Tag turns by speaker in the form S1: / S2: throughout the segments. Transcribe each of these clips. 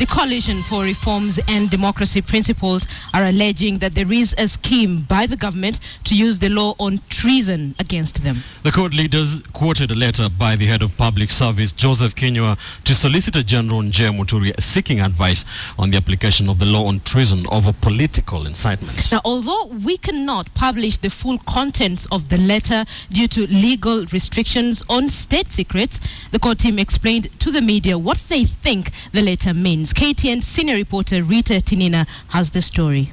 S1: The Coalition for Reforms and Democracy Principles are alleging that there is a scheme by the government to use the law on treason against them.
S2: The court leaders quoted a letter by the head of public service, Joseph Kinyua, to Solicitor General Njemu Muturi seeking advice on the application of the law on treason over political incitement.
S1: Now, although we cannot publish the full contents of the letter due to legal restrictions on state secrets, the court team explained to the media what they think the letter means. KTN senior reporter Rita Tinina has the story.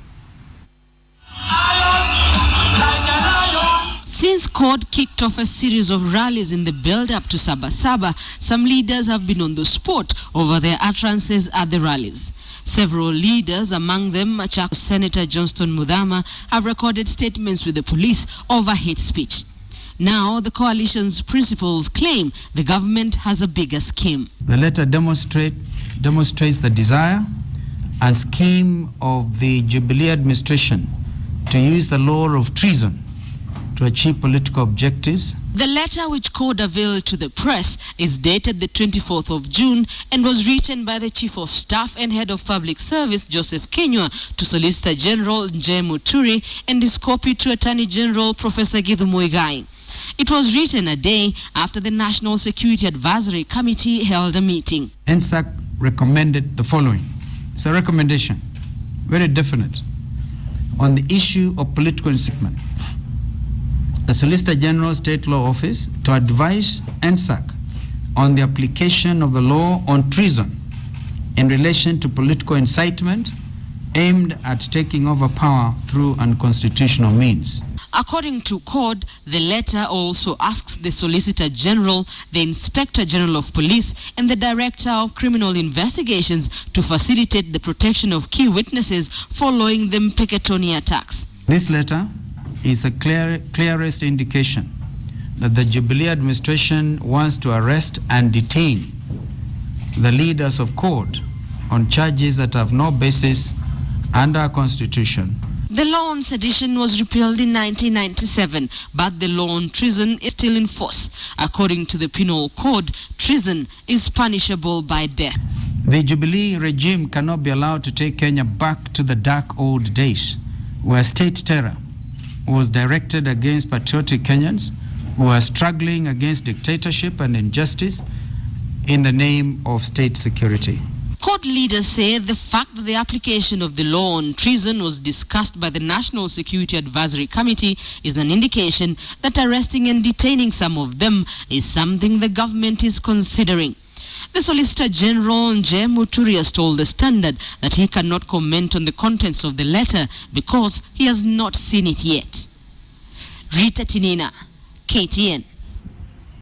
S3: Since CORD kicked off a series of rallies in the build-up to Sabasaba, some leaders have been on the spot over their utterances at the rallies. Several leaders, among them Machakos Senator Johnston Muthama, have recorded statements with the police over hate speech. Now, the coalition's principals claim the government has a bigger scheme.
S4: The letter demonstrates the desire and scheme of the Jubilee administration to use the law of treason to achieve political objectives.
S3: The letter, which CORD availed to the press, is dated the 24th of June and was written by the Chief of Staff and Head of Public Service, Joseph Kinyua, to Solicitor General Njemu Muturi and is copied to Attorney General Professor Githu Muigai. It was written a day after the National Security Advisory Committee held a meeting.
S4: NSAC recommended the following. It's a recommendation, very definite, on the issue of political incitement. The Solicitor General State Law Office to advise NSAC on the application of the law on treason in relation to political incitement aimed at taking over power through unconstitutional means.
S3: According to CORD, the letter also asks the Solicitor General, the Inspector General of Police, and the Director of Criminal Investigations to facilitate the protection of key witnesses following the Mpeketoni attacks.
S4: This letter is a clearest indication that the Jubilee administration wants to arrest and detain the leaders of CORD on charges that have no basis under our Constitution.
S3: The law on sedition was repealed in 1997, but the law on treason is still in force. According to the Penal Code, treason is punishable by death.
S4: The Jubilee regime cannot be allowed to take Kenya back to the dark old days, where state terror was directed against patriotic Kenyans who are struggling against dictatorship and injustice in the name of state security.
S3: CORD leaders say the fact that the application of the law on treason was discussed by the National Security Advisory Committee is an indication that arresting and detaining some of them is something the government is considering. The Solicitor General Njemu Muturi has told the Standard that he cannot comment on the contents of the letter because he has not seen it yet. Rita Tinina, KTN.